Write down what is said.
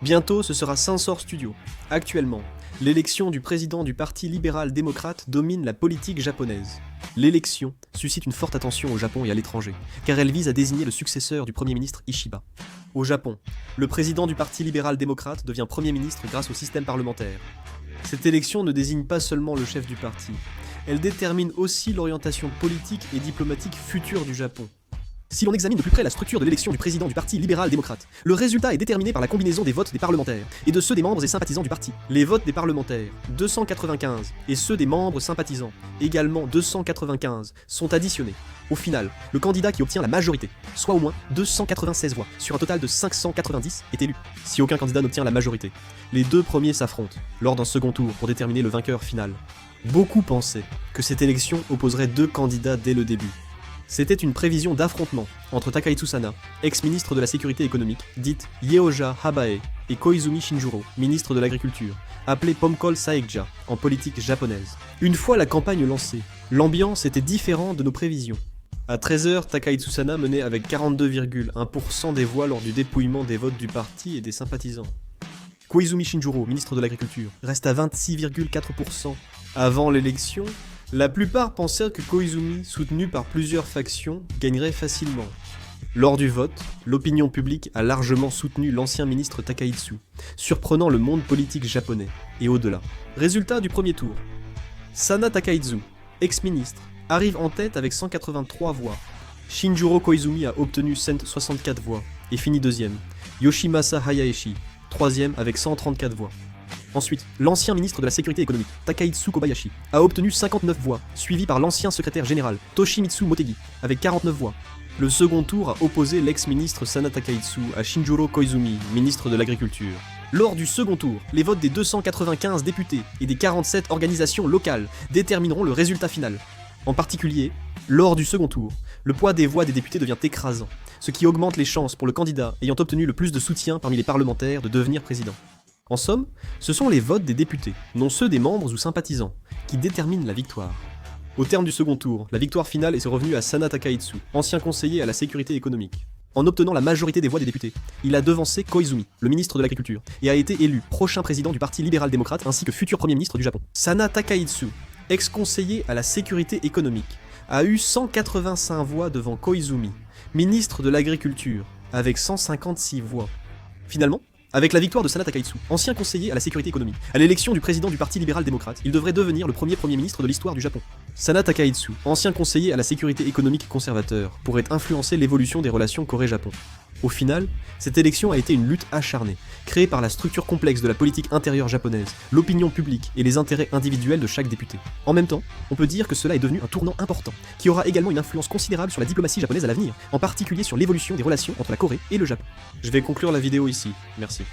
Bientôt, ce sera Sensor Studio. Actuellement, l'élection du président du Parti libéral-démocrate domine la politique japonaise. L'élection suscite une forte attention au Japon et à l'étranger, car elle vise à désigner le successeur du Premier ministre Ishiba. Au Japon, le président du Parti libéral-démocrate devient Premier ministre grâce au système parlementaire. Cette élection ne désigne pas seulement le chef du parti, elle détermine aussi l'orientation politique et diplomatique future du Japon. Si l'on examine de plus près la structure de l'élection du président du Parti libéral-démocrate, le résultat est déterminé par la combinaison des votes des parlementaires et de ceux des membres et sympathisants du parti. Les votes des parlementaires, 295, et ceux des membres sympathisants, également 295, sont additionnés. Au final, le candidat qui obtient la majorité, soit au moins 296 voix, sur un total de 590, est élu. Si aucun candidat n'obtient la majorité, les deux premiers s'affrontent, lors d'un second tour pour déterminer le vainqueur final. Beaucoup pensaient que cette élection opposerait deux candidats dès le début. C'était une prévision d'affrontement entre Takahitsu Sana, ex-ministre de la Sécurité économique, dite Yeoja Habae, et Koizumi Shinjuro, ministre de l'Agriculture, appelé Pomkol Saekja en politique japonaise. Une fois la campagne lancée, l'ambiance était différente de nos prévisions. À 13h, Takahitsu Sana menait avec 42,1% des voix lors du dépouillement des votes du parti et des sympathisants. Koizumi Shinjuro, ministre de l'Agriculture, reste à 26,4%. Avant l'élection, la plupart pensèrent que Koizumi, soutenu par plusieurs factions, gagnerait facilement. Lors du vote, l'opinion publique a largement soutenu l'ancien ministre Takahitsu, surprenant le monde politique japonais, et au-delà. Résultat du premier tour. Sana Takahitsu, ex-ministre, arrive en tête avec 183 voix. Shinjuro Koizumi a obtenu 164 voix, et finit deuxième. Yoshimasa Hayashi, troisième avec 134 voix. Ensuite, l'ancien ministre de la Sécurité économique, Takahitsu Kobayashi, a obtenu 59 voix, suivi par l'ancien secrétaire général, Toshimitsu Motegi, avec 49 voix. Le second tour a opposé l'ex-ministre Sana Takahitsu à Shinjuro Koizumi, ministre de l'Agriculture. Lors du second tour, les votes des 295 députés et des 47 organisations locales détermineront le résultat final. En particulier, lors du second tour, le poids des voix des députés devient écrasant, ce qui augmente les chances pour le candidat ayant obtenu le plus de soutien parmi les parlementaires de devenir président. En somme, ce sont les votes des députés, non ceux des membres ou sympathisants, qui déterminent la victoire. Au terme du second tour, la victoire finale est revenue à Sana Takahitsu, ancien conseiller à la sécurité économique. En obtenant la majorité des voix des députés, il a devancé Koizumi, le ministre de l'Agriculture, et a été élu prochain président du Parti libéral-démocrate ainsi que futur Premier ministre du Japon. Sana Takahitsu, ex-conseiller à la sécurité économique, a eu 185 voix devant Koizumi, ministre de l'Agriculture, avec 156 voix. Finalement, avec la victoire de Sana Takahitsu, ancien conseiller à la sécurité économique, à l'élection du président du Parti libéral-démocrate, il devrait devenir le premier Premier ministre de l'histoire du Japon. Sana Takahitsu, ancien conseiller à la sécurité économique conservateur, pourrait influencer l'évolution des relations Corée-Japon. Au final, cette élection a été une lutte acharnée, créée par la structure complexe de la politique intérieure japonaise, l'opinion publique et les intérêts individuels de chaque député. En même temps, on peut dire que cela est devenu un tournant important, qui aura également une influence considérable sur la diplomatie japonaise à l'avenir, en particulier sur l'évolution des relations entre la Corée et le Japon. Je vais conclure la vidéo ici, merci.